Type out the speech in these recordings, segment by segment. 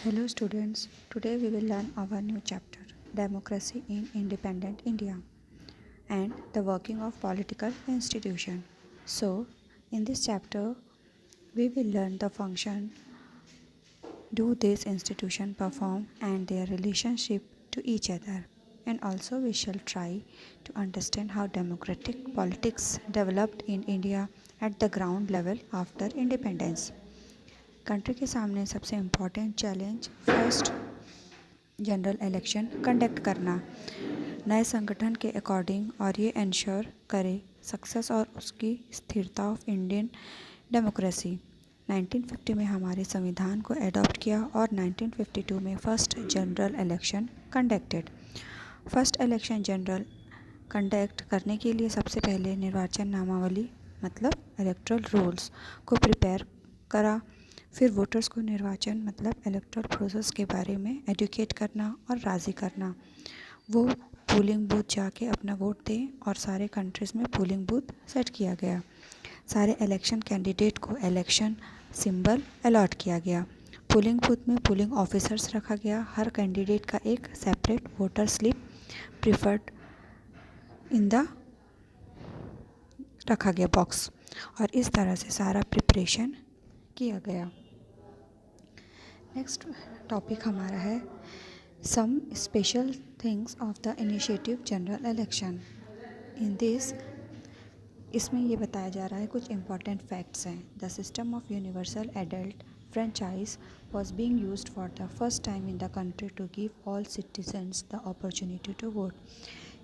Hello students, today we will learn our new chapter, Democracy in Independent India and the working of political institution. So, in this chapter, we will learn the function do this institution perform and their relationship to each other. And also we shall try to understand how democratic politics developed in India at the ground level after independence. Country के सामने सबसे important challenge first general election conduct करना नए संगठन के according और ये ensure करे सक्सेस और उसकी स्थिरता ऑफ इंडियन डेमोक्रेसी। 1950 में हमारे संविधान को एडॉप्ट किया और 1952 में first general election conducted. First election general conduct करने के लिए सबसे पहले निर्वाचन नामावली मतलब इलेक्ट्रल रोल्स को प्रिपेयर करा। फिर वोटर्स को निर्वाचन मतलब इलेक्ट्रल प्रोसेस के बारे में एडुकेट करना और राज़ी करना। वो पोलिंग बूथ जाके अपना वोट दें और सारे कंट्रीज़ में पोलिंग बूथ सेट किया गया। सारे इलेक्शन कैंडिडेट को इलेक्शन सिंबल अलॉट किया गया। पोलिंग बूथ में पोलिंग ऑफिसर्स रखा गया। हर कैंडिडेट का एक separate voter slip preferred in the रखा गया बॉक्स और इस तरह से सारा प्रिपरेशन किया गया। नेक्स्ट टॉपिक हमारा है some special things of the initiative general election. In this इसमें ये बताया जा रहा है कुछ इम्पॉर्टेंट फैक्ट्स हैं। The system of universal adult franchise was being used for the first time in the country to give all citizens the opportunity to vote.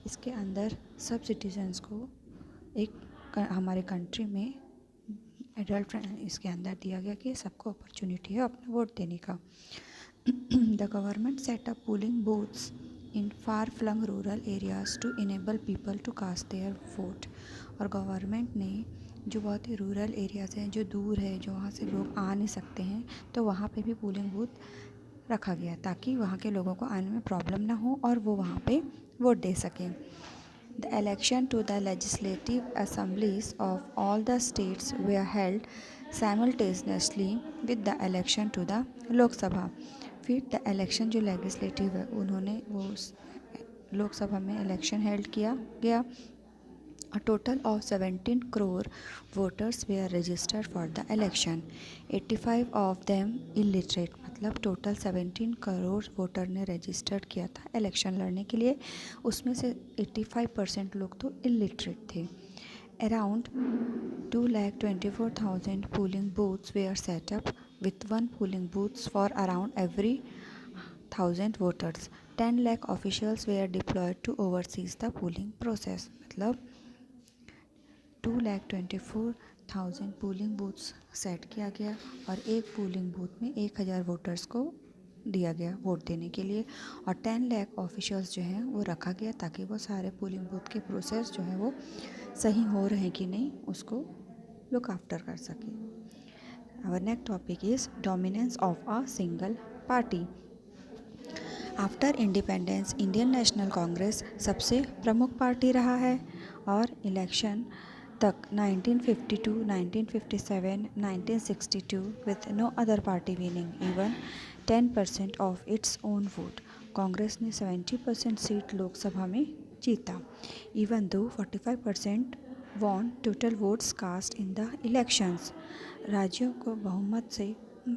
इसके अंदर सब सिटीजन्स को एक हमारे कंट्री में एडल्ट इसके अंदर दिया गया कि सबको अपॉर्चुनिटी है अपना वोट देने का। The government set up polling booths in far flung rural areas to enable people to cast their vote. और गवर्नमेंट ने जो बहुत ही रूरल एरियाज़ हैं जो दूर है जो वहाँ से लोग आ नहीं सकते हैं तो वहाँ पे भी पोलिंग बूथ रखा गया ताकि वहाँ के लोगों को आने में प्रॉब्लम ना हो और वो वहाँ पे वोट दे सकें। The election to the legislative assemblies of all the states were held simultaneously with the election to the लोक सभा। फिर द इलेक्शन जो लेजिस्लेटिव है उन्होंने वो लोकसभा में इलेक्शन हेल्ड किया गया। A total of 17 crore voters were registered for the election. 85 of them illiterate मतलब टोटल 17 करोड़ वोटर ने रजिस्टर्ड किया था इलेक्शन लड़ने के लिए। उसमें से 85% लोग तो इलिटरेट थे। Around 2,24,000 polling booths were set up with 1 polling booths for around every 1,000 voters. 10 lakh officials were deployed to oversees the polling process मतलब 2,24,000 पोलिंग बूथ्स सेट किया गया और एक पोलिंग बूथ में 1,000 वोटर्स को दिया गया वोट देने के लिए और 10 लाख ऑफिशियल्स जो हैं वो रखा गया ताकि वो सारे पोलिंग बूथ के प्रोसेस जो है वो सही हो रहे कि नहीं उसको लुक आफ्टर कर सके। Our next topic is dominance of a single party. After independence Indian National Congress सबसे प्रमुख पार्टी रहा है और इलेक्शन तक 1952, 1957, 1962 with no other party winning even 10% of its own vote। Congress ने 70% सीट लोकसभा में जीता। Even though 45% won total votes cast in the elections. राज्यों को बहुमत से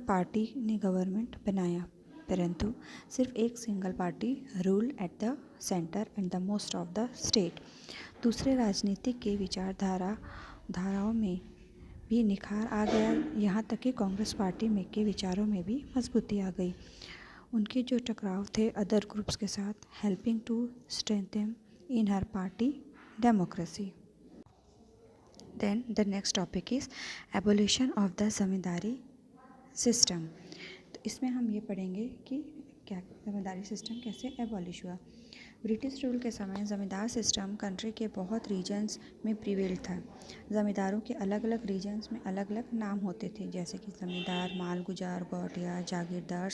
पार्टी ने गवर्नमेंट बनाया परंतु सिर्फ एक single party rule at the centre and the most of the state. दूसरे राजनीतिक के धाराओं में भी निखार आ गया। यहाँ तक कि कांग्रेस पार्टी में के विचारों में भी मजबूती आ गई। उनके जो टकराव थे अदर ग्रुप्स के साथ helping to strengthen inner party democracy. Then the next topic is abolition of the zamindari system. तो इसमें हम ये पढ़ेंगे कि क्या जमींदारी सिस्टम कैसे एबॉलिश हुआ। ब्रिटिश रूल के समय ज़मींदार सिस्टम कंट्री के बहुत रीजन्स में प्रिवेल था। ज़मींदारों के अलग अलग रीजन्स में अलग अलग नाम होते थे जैसे कि ज़मींदार, मालगुजार, गौटिया, जागीरदार।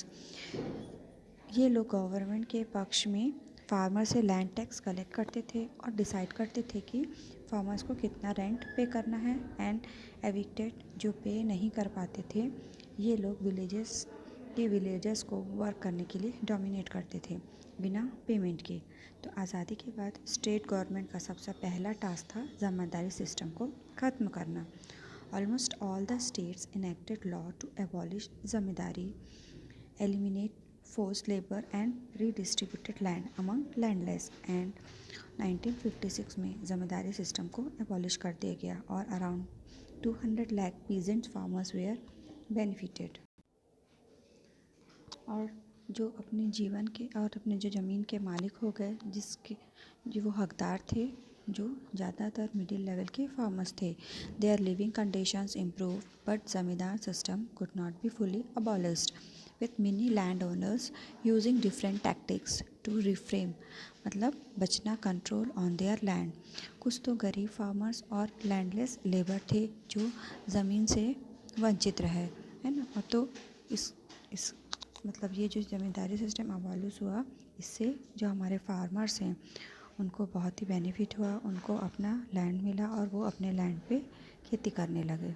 ये लोग गवर्नमेंट के पक्ष में फार्मर से लैंड टैक्स कलेक्ट करते थे और डिसाइड करते थे कि फार्मर्स को कितना रेंट पे करना है एंड एविक्टेड जो पे नहीं कर पाते थे ये लोग विलेजेस कि विलेजर्स को वर्क करने के लिए डोमिनेट करते थे बिना पेमेंट के। तो आज़ादी के बाद स्टेट गवर्नमेंट का सबसे पहला टास्क था जमींदारी सिस्टम को ख़त्म करना। Almost all the states enacted law to abolish zamindari, eliminate forced labor and redistributed land among landless and 1956 में ज़मींदारी सिस्टम को एबॉलिश कर दिया गया और around 200 lakh peasant farmers were benefited. और जो अपने जीवन के और अपने जो ज़मीन के मालिक हो गए, जिसके जो वो हकदार थे, जो ज़्यादातर मिडिल लेवल के फार्मर्स थे। Their living conditions improve but zamindar system could not be fully abolished with mini land owners using different tactics to reframe, मतलब बचना कंट्रोल ऑन देयर लैंड। कुछ तो गरीब फार्मर्स और लैंडलेस लेबर थे जो ज़मीन से वंचित रहे, है ना। और तो इस मतलब ये जो ज़मींदारी सिस्टम अबॉलिश हुआ, इससे जो हमारे फार्मर्स हैं उनको बहुत ही बेनिफिट हुआ, उनको अपना लैंड मिला और वो अपने लैंड पे खेती करने लगे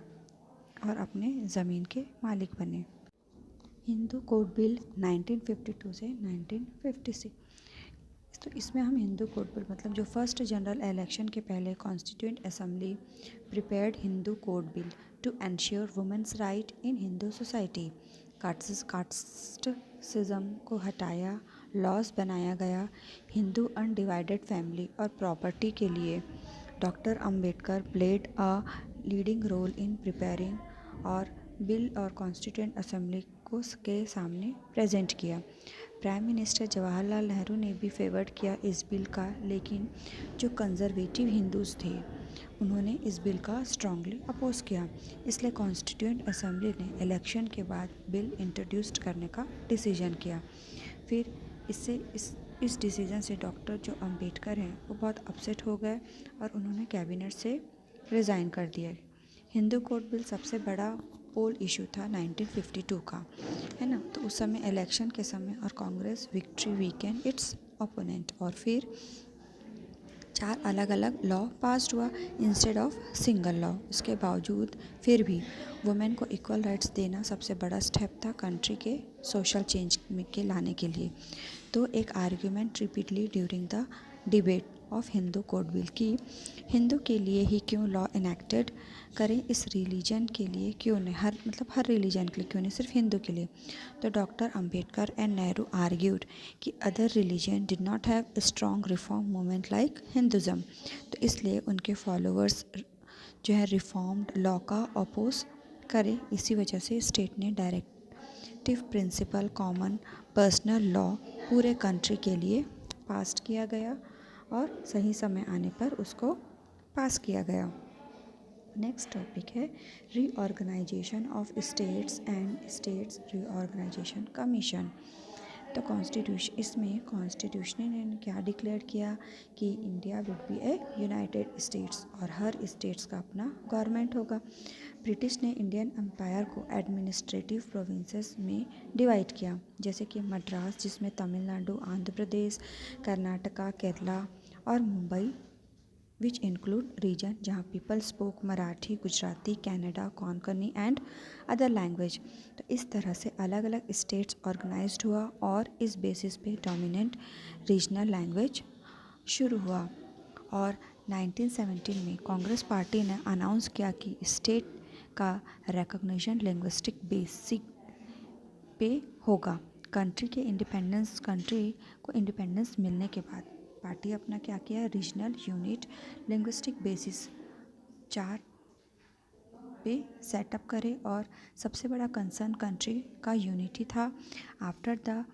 और अपने ज़मीन के मालिक बने। हिंदू कोड बिल 1952 से 1956, तो इसमें हम हिंदू कोड बिल मतलब जो फर्स्ट जनरल इलेक्शन के पहले constituent assembly prepared Hindu code bill to ensure women's right in Hindu society. Casteism को हटाया, लॉज बनाया गया हिंदू अनडिवाइडेड फैमिली और प्रॉपर्टी के लिए। Doctor Ambedkar played a leading role in preparing और बिल और कॉन्स्टिट्यूएंट असेंबली को के सामने प्रेजेंट किया। प्राइम मिनिस्टर जवाहरलाल नेहरू ने भी फेवर्ड किया इस बिल का, लेकिन जो कंजर्वेटिव हिंदूज थे उन्होंने इस बिल का स्ट्रांगली अपोज किया। इसलिए कॉन्स्टिट्यूएंट असेंबली ने इलेक्शन के बाद बिल इंट्रोड्यूस करने का डिसीजन किया। फिर इस डिसीजन से डॉक्टर जो अंबेडकर हैं वो बहुत अपसेट हो गए और उन्होंने कैबिनेट से रिज़ाइन कर दिया। हिंदू कोड बिल सबसे बड़ा पोल इशू था 1952 का, है ना। तो उस समय इलेक्शन के समय और Congress victory weekend it's opponent, और फिर 4 अलग अलग लॉ पास्ड हुआ इंस्टेड ऑफ सिंगल लॉ। इसके बावजूद फिर भी वुमेन को इक्वल राइट्स देना सबसे बड़ा स्टेप था कंट्री के सोशल चेंज के लाने के लिए। तो एक argument repeatedly during the debate of Hindu code bill की हिंदू के लिए ही क्यों लॉ इनेक्टेड करें, इस रिलीजन के लिए क्यों नहीं, हर रिलीजन के लिए क्यों नहीं, सिर्फ हिंदू के लिए। तो doctor Ambedkar and Nehru argued कि other religion did not have a strong reform movement like Hinduism. तो इसलिए उनके फॉलोअर्स जो है रिफॉर्म्ड लॉ का अपोज करें। इसी वजह से स्टेट ने directive principle common personal law पूरे कंट्री के लिए पास किया गया और सही समय आने पर उसको पास किया गया। नेक्स्ट टॉपिक है reorganisation of states and states reorganisation commission. तो इसमें कॉन्स्टिट्यूशन ने क्या डिक्लेयर किया कि India would be a united states और हर स्टेट्स का अपना गवर्नमेंट होगा। ब्रिटिश ने इंडियन एम्पायर को एडमिनिस्ट्रेटिव प्रोविंसेस में डिवाइड किया, जैसे कि मद्रास जिसमें तमिलनाडु, आंध्र प्रदेश, कर्नाटका, केरला और मुंबई विच इंक्लूड रीजन जहाँ people spoke Marathi, Gujarati, Kannada, Konkani and other language. तो इस तरह से अलग अलग स्टेट्स ऑर्गेनाइज्ड हुआ और इस बेसिस पे डोमिनेंट रीजनल लैंग्वेज शुरू हुआ। और 1917 में कांग्रेस पार्टी ने अनाउंस किया कि स्टेट का रिकॉग्निशन लिंग्विस्टिक बेसिक पे होगा। कंट्री को इंडिपेंडेंस मिलने के बाद पार्टी अपना क्या किया, रीजनल यूनिट लिंग्विस्टिक बेसिस 4 पे सेटअप करे। और सबसे बड़ा कंसर्न कंट्री का यूनिटी था after the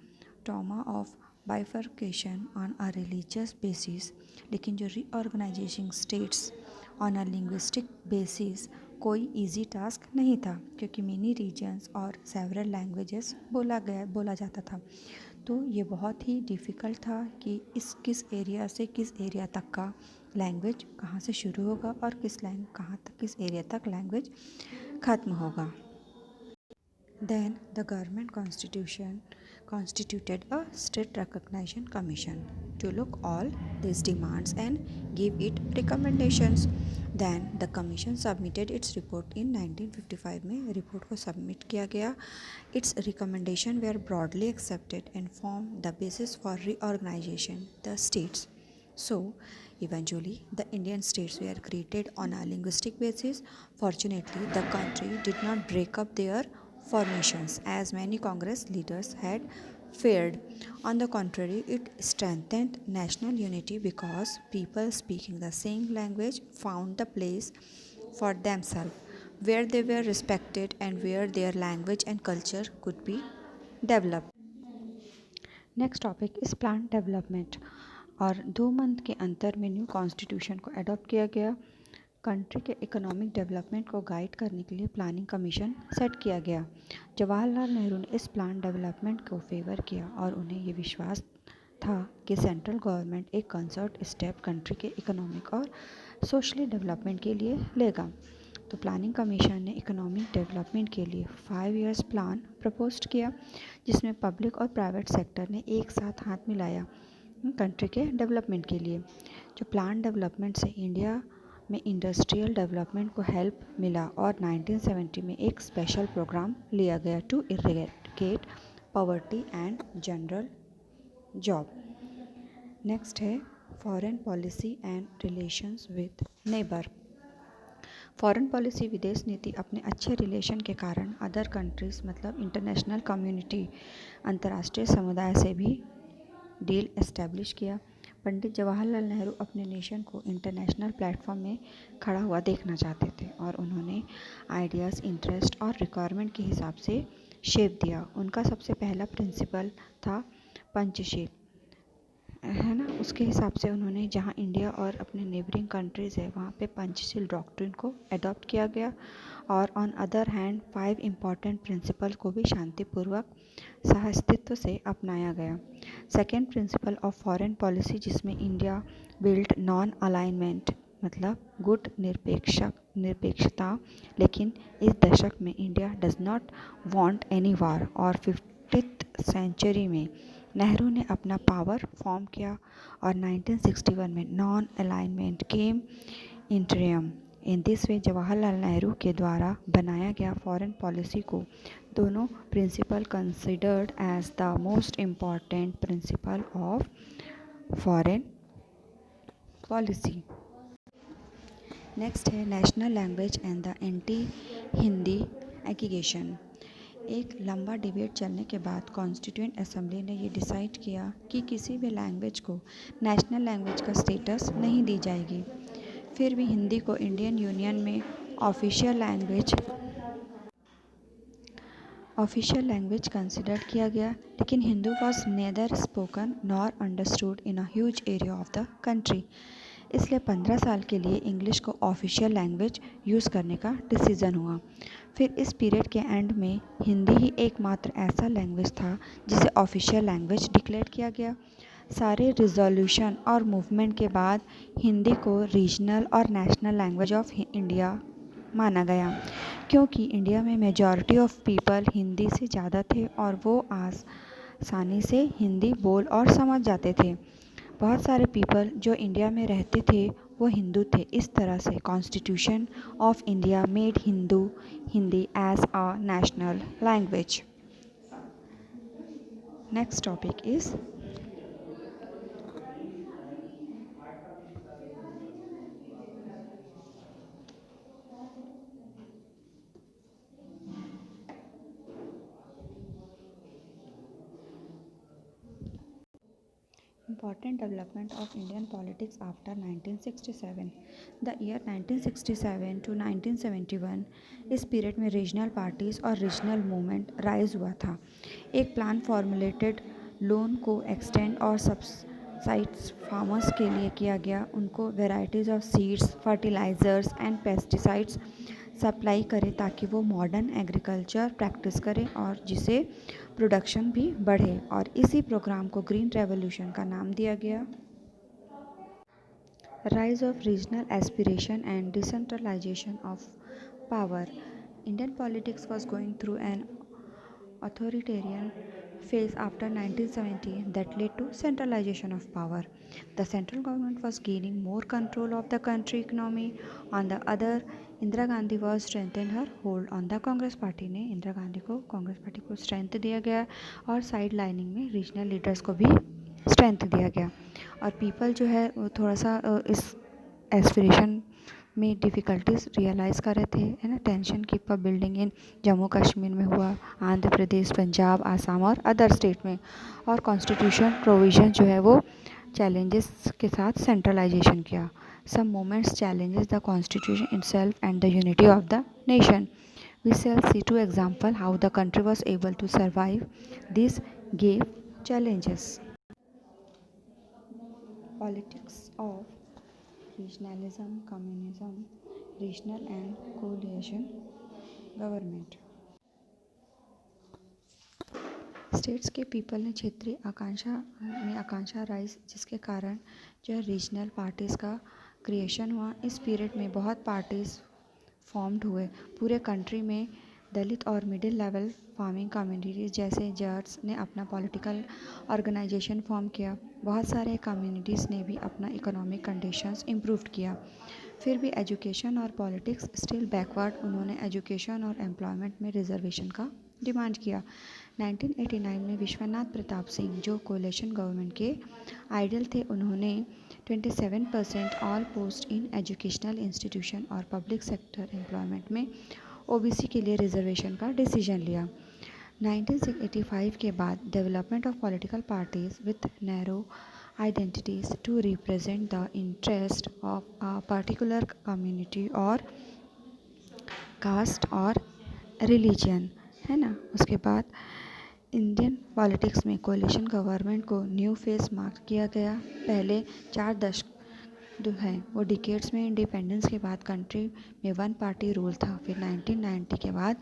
trauma of bifurcation on a religious basis. लेकिन जो reorganisation states on a linguistic basis कोई इजी टास्क नहीं था, क्योंकि मेनी रीजन्स और सेवरल लैंग्वेजेस बोला जाता था। तो ये बहुत ही डिफ़िकल्ट था कि किस एरिया से किस एरिया तक का लैंग्वेज कहाँ से शुरू होगा और किस एरिया तक लैंग्वेज ख़त्म होगा। Then the government constitution constituted a state recognition commission to look all these demands and give it recommendations. Then the commission submitted its report in 1955 में रिपोर्ट को सबमिट किया गया. Its recommendation were broadly accepted and formed the basis for reorganization the states. So eventually the Indian states were created on a linguistic basis. Fortunately, the country did not break up their formations as many Congress leaders had feared. On the contrary, it strengthened national unity because people speaking the same language found the place for themselves where they were respected and where their language and culture could be developed. Next topic इस plan development. और 2 month के अंतर में new constitution को adopt किया गया. Country के economic development को गाइड करने के लिए प्लानिंग कमीशन सेट किया गया. जवाहरलाल नेहरू ने इस प्लान डेवलपमेंट को फेवर किया और उन्हें ये विश्वास था कि सेंट्रल गवर्नमेंट एक कंसर्ट स्टेप कंट्री के इकोनॉमिक और सोशली डेवलपमेंट के लिए लेगा. तो प्लानिंग कमीशन ने इकोनॉमिक डेवलपमेंट के लिए 5 ईयर्स प्लान प्रपोज्ड किया जिसमें पब्लिक और प्राइवेट सेक्टर ने एक साथ हाथ मिलाया कंट्री के डेवलपमेंट के लिए. जो प्लान डेवलपमेंट से इंडिया में इंडस्ट्रियल डेवलपमेंट को हेल्प मिला और 1970 में एक स्पेशल प्रोग्राम लिया गया to eradicate poverty and general job. Next है foreign policy and relations with neighbour. Foreign policy विदेश नीति अपने अच्छे रिलेशन के कारण अदर कंट्रीज़ मतलब इंटरनेशनल कम्युनिटी अंतर्राष्ट्रीय समुदाय से भी डील एस्टेब्लिश किया. पंडित जवाहरलाल नेहरू अपने नेशन को इंटरनेशनल प्लेटफॉर्म में खड़ा हुआ देखना चाहते थे और उन्होंने आइडियाज़, इंटरेस्ट और रिक्वायरमेंट के हिसाब से शेप दिया. उनका सबसे पहला प्रिंसिपल था पंचशील, है ना. उसके हिसाब से उन्होंने जहाँ इंडिया और अपने नेबरिंग कंट्रीज़ है वहाँ पे पंचशील डॉक्ट्रिन को अडॉप्ट किया गया. और on other hand 5 important principle को भी शांतिपूर्वक सहअस्तित्व से अपनाया गया. Second principle of foreign policy जिसमें इंडिया बिल्ड नॉन अलाइनमेंट मतलब गुड निरपेक्षता. लेकिन इस दशक में India does not want any war और 50th सेंचुरी में नेहरू ने अपना पावर फॉर्म किया और 1961 में non alignment came interim. In this way Jawaharlal Nehru के द्वारा बनाया गया फॉरेन पॉलिसी को दोनों principle considered as the most important principle of foreign policy. Next है national language and the anti Hindi agitation. एक लंबा डिबेट चलने के बाद कॉन्स्टिट्यूएंट असेंबली ने ये डिसाइड किया कि किसी भी लैंग्वेज को नेशनल लैंग्वेज का स्टेटस नहीं दी जाएगी. फिर भी हिंदी को इंडियन यूनियन में ऑफिशियल लैंग्वेज कंसिडर किया गया. लेकिन Hindu was neither spoken nor understood in a huge area of the country. इसलिए 15 साल के लिए इंग्लिश को ऑफिशियल लैंग्वेज यूज़ करने का डिसीज़न हुआ. फिर इस पीरियड के एंड में हिंदी ही एकमात्र ऐसा लैंग्वेज था जिसे ऑफिशियल लैंग्वेज डिक्लेयर किया गया. सारे रिजोल्यूशन और मूवमेंट के बाद हिंदी को रीजनल और नेशनल लैंग्वेज ऑफ इंडिया माना गया क्योंकि इंडिया में मेजॉरिटी ऑफ पीपल हिंदी से ज़्यादा थे और वो आसानी से हिंदी बोल और समझ जाते थे. बहुत सारे पीपल जो इंडिया में रहते थे वो हिंदू थे. इस तरह से constitution of India made Hindi as a national language. Next topic is Important development of Indian politics after 1967. The year 1967 to 1971 इस पीरियड में रीजनल पार्टीज़ और रीजनल मूवमेंट राइज हुआ था. एक प्लान फॉर्मुलेटेड लोन को एक्सटेंड और सब्सिडाइज फार्मर्स के लिए किया गया. उनको varieties of seeds, fertilisers and pesticides supply करें ताकि वो मॉडर्न एग्रीकल्चर प्रैक्टिस करें और जिसे प्रोडक्शन भी बढ़े. और इसी प्रोग्राम को ग्रीन रेवोल्यूशन का नाम दिया गया. Rise of regional aspiration and decentralisation of power. Indian politics was going through an authoritarian phase after 1970 that led to centralization of power. The central government was gaining more control of the country economy. On the other, Indira Gandhi was strengthened her hold on the Congress party ने इंदिरा गांधी को Congress party को strength दिया गया और side lining में regional leaders को भी strength दिया गया और पीपल जो है वो थोड़ा सा इस एस्पिरेशन में डिफ़िकल्टीज रियलाइज़ कर रहे थे, है ना। Tension keep up building in Jammu Kashmir में हुआ, आंध्र प्रदेश, पंजाब, आसाम और अदर स्टेट में। और कॉन्स्टिट्यूशन प्रोविजन जो है वो चैलेंजेस के साथ सेंट्रलाइजेशन किया। Some moments challenges the constitution itself and the unity of the nation. We shall see two examples how the country was able to survive these gave challenges. Politics of regionalism, communism, regional and coalition government. States के people ने क्षेत्रीय आकांक्षा rise जिसके कारण जो है regional parties का creation हुआ। इस पीरियड में बहुत पार्टीज़ फॉर्म्ड हुए। पूरे कंट्री में दलित और मिडिल लेवल फार्मिंग कम्युनिटीज़ जैसे जट्स ने अपना पॉलिटिकल ऑर्गेनाइजेशन फॉर्म किया। बहुत सारे कम्युनिटीज़ ने भी अपना इकोनॉमिक कंडीशंस इम्प्रूव किया। फिर भी एजुकेशन और पॉलिटिक्स स्टिल बैकवर्ड। उन्होंने एजुकेशन और एम्प्लॉयमेंट में रिजर्वेशन का डिमांड किया। 1989 में विश्वनाथ प्रताप सिंह जो कोalition गवर्नमेंट के आइडियल थे, उन्होंने 27% all post in educational institution और पब्लिक सेक्टर एम्प्लॉयमेंट में ओबीसी के लिए रिजर्वेशन का डिसीजन लिया। 1985 के बाद development of political parties with narrow identities to represent the interest of a particular community और कास्ट और रिलीजन, है ना। उसके बाद इंडियन पॉलिटिक्स में कोalition गवर्नमेंट को न्यू फेस मार्क किया गया। पहले 4 दशक जो है वो डिकेड्स में इंडिपेंडेंस के बाद कंट्री में वन पार्टी रूल था। फिर 1990 के बाद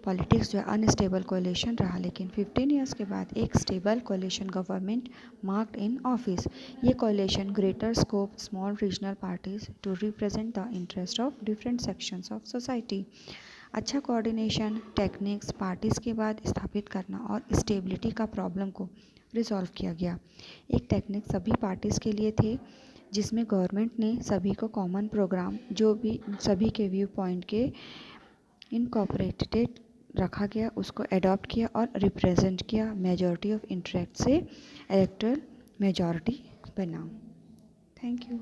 पॉलिटिक्स जो है अनस्टेबल कोalition रहा, लेकिन 15 ईयर्स के बाद एक stable coalition government marked in office. ये coalition greater scope small regional parties to represent the interest of different sections of society. अच्छा कोऑर्डिनेशन टेक्निक्स पार्टीज़ के बाद स्थापित करना और स्टेबिलिटी का प्रॉब्लम को रिजॉल्व किया गया। एक टेक्निक सभी पार्टीज़ के लिए थे जिसमें गवर्नमेंट ने सभी को कॉमन प्रोग्राम जो भी सभी के व्यू पॉइंट के इनकॉर्पोरेटेड रखा गया, उसको एडॉप्ट किया और रिप्रेजेंट किया। मेजॉरिटी ऑफ इंटरेक्ट से इलेक्टोरल मेजॉरिटी बना। Thank you.